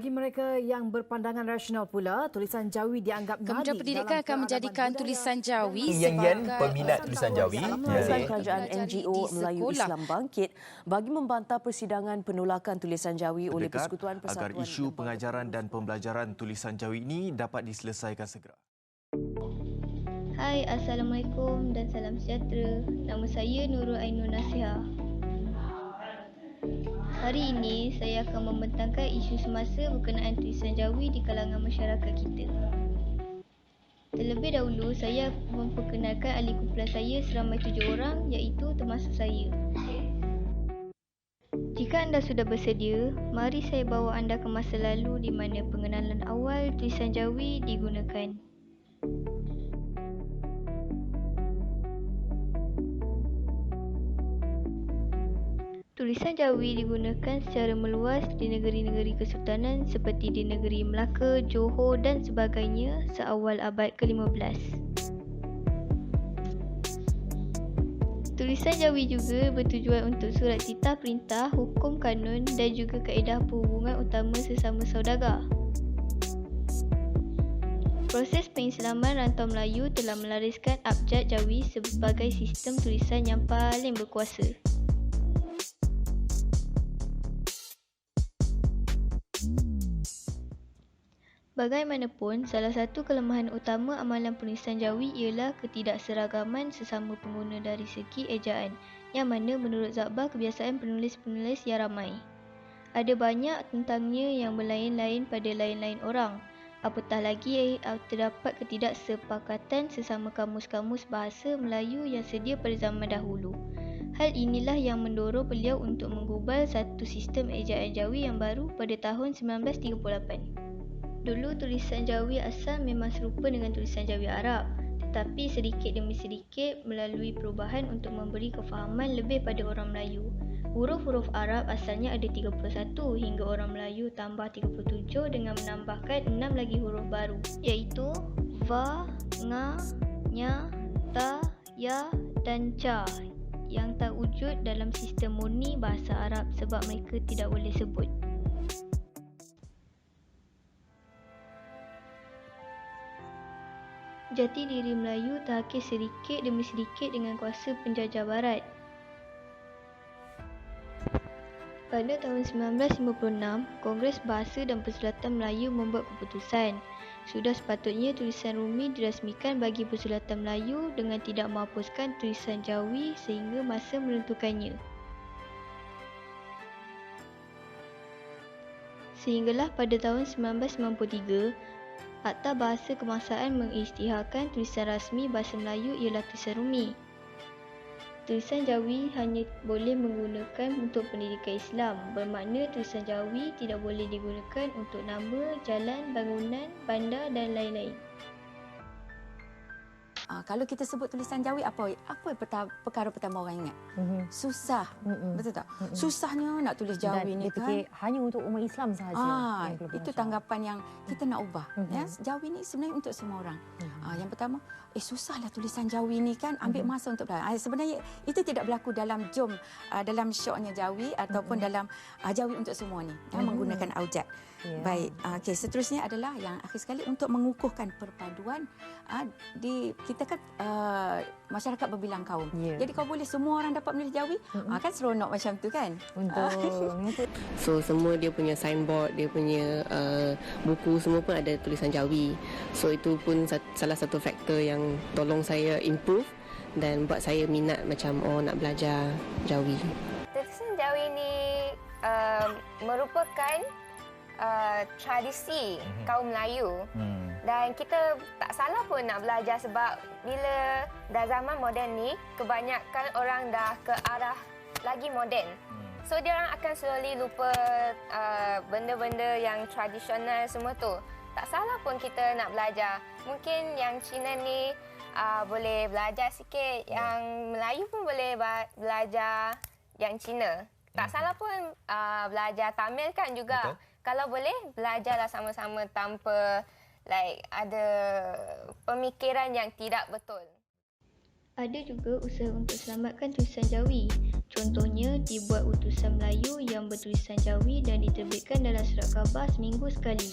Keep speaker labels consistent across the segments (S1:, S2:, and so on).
S1: Bagi mereka yang berpandangan rasional pula, tulisan Jawi dianggap
S2: Kementerian Pendidikan akan menjadikan tulisan Jawi
S3: Yen
S2: sebagai
S3: peminat tulisan Jawi.
S4: Alasan kerajaan NGO Melayu
S2: sekolah.
S4: Islam Bangkit bagi membantah persidangan penolakan tulisan Jawi oleh Persekutuan
S3: agar
S4: Persatuan
S3: isu pengajaran dan pembelajaran tulisan Jawi ini dapat diselesaikan segera.
S5: Hai, Assalamualaikum dan salam sejahtera. Nama saya Nurul Ainur Nasihah. Hari ini, saya akan membentangkan isu semasa berkenaan tulisan Jawi di kalangan masyarakat kita. Terlebih dahulu, saya memperkenalkan ahli kumpulan saya seramai 7 orang, iaitu termasuk saya. Jika anda sudah bersedia, mari saya bawa anda ke masa lalu di mana pengenalan awal tulisan Jawi digunakan. Tulisan Jawi digunakan secara meluas di negeri-negeri kesultanan seperti di negeri Melaka, Johor dan sebagainya seawal abad ke-15. Tulisan Jawi juga bertujuan untuk surat titah perintah, hukum kanun dan juga kaedah perhubungan utama sesama saudagar. Proses pengislaman rantau Melayu telah melariskan abjad Jawi sebagai sistem tulisan yang paling berkuasa. Bagaimanapun, salah satu kelemahan utama amalan penulisan Jawi ialah ketidakseragaman sesama pengguna dari segi ejaan, yang mana menurut Zakbar kebiasaan penulis-penulis yang ramai. Ada banyak tentangnya yang berlain-lain pada lain-lain orang. Apatah lagi terdapat ketidaksepakatan sesama kamus-kamus bahasa Melayu yang sedia pada zaman dahulu. Hal inilah yang mendorong beliau untuk menggubal satu sistem ejaan Jawi yang baru pada tahun 1938. Dulu tulisan Jawi asal memang serupa dengan tulisan Jawi Arab, tetapi sedikit demi sedikit melalui perubahan untuk memberi kefahaman lebih pada orang Melayu. Huruf-huruf Arab asalnya ada 31 hingga orang Melayu tambah 37 dengan menambahkan 6 lagi huruf baru, iaitu Va, Nga, Nya, Ta, Ya dan Ca yang tak wujud dalam sistem murni bahasa Arab sebab mereka tidak boleh sebut. Jati diri Melayu terhakis sedikit demi sedikit dengan kuasa penjajah barat. Pada tahun 1956, Kongres Bahasa dan Persulatan Melayu membuat keputusan. Sudah sepatutnya tulisan Rumi dirasmikan bagi Persulatan Melayu dengan tidak menghapuskan tulisan Jawi sehingga masa menentukannya. Sehinggalah pada tahun 1993, Akta Bahasa Kebangsaan mengisytiharkan tulisan rasmi bahasa Melayu ialah tulisan Rumi. Tulisan Jawi hanya boleh menggunakan untuk pendidikan Islam, bermakna tulisan Jawi tidak boleh digunakan untuk nama, jalan, bangunan, bandar dan lain-lain.
S2: Kalau kita sebut tulisan Jawi, apa perkara pertama orang ingat? Susah. Betul tak? Susahnya nak tulis Jawi ni kan.
S6: Hanya untuk umat Islam sahaja.
S2: Itu tanggapan yang kita nak ubah. Ya, Jawi ni sebenarnya untuk semua orang. Yang pertama, susahlah tulisan Jawi ni kan, ambil masa untuk belajar. Sebenarnya itu tidak berlaku dalam dalam syoknya Jawi ataupun dalam Jawi untuk semua ni, menggunakan aujad. Baik, okey, seterusnya adalah yang akhir sekali untuk mengukuhkan perpaduan kita kan masyarakat berbilang kaum. Jadi kalau boleh semua orang dapat menulis Jawi, kan seronok macam tu kan.
S7: So semua dia punya signboard, dia punya buku semua pun ada tulisan Jawi. So itu pun salah satu faktor yang tolong saya improve dan buat saya minat macam nak belajar Jawi.
S8: Tulisan Jawi ni merupakan tradisi kaum Melayu dan kita tak salah pun nak belajar sebab bila dah zaman moden ni kebanyakan orang dah ke arah lagi moden. So dia orang akan slowly lupa benda-benda yang tradisional semua tu. Tak salah pun kita nak belajar. Mungkin yang Cina ni boleh belajar sikit, yang Melayu pun boleh belajar yang Cina. Tak salah pun belajar Tamil kan juga. Betul. Kalau boleh, belajarlah sama-sama tanpa ada pemikiran yang tidak betul.
S5: Ada juga usaha untuk selamatkan tulisan Jawi. Contohnya, dibuat utusan Melayu yang bertulisan Jawi dan diterbitkan dalam surat khabar seminggu sekali.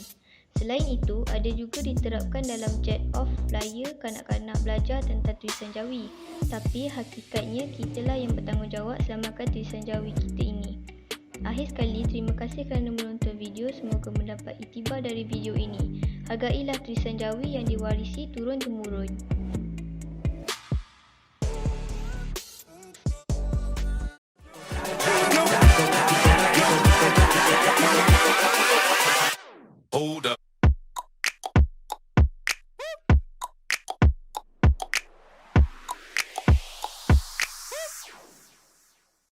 S5: Selain itu, ada juga diterapkan dalam jet off flyer kanak-kanak belajar tentang tulisan Jawi. Tapi hakikatnya kitalah yang bertanggungjawab selamatkan tulisan Jawi kita ini. Akhir sekali, terima kasih kerana menonton video. Semoga mendapat iktibar dari video ini. Hargailah tulisan Jawi yang diwarisi turun-temurun.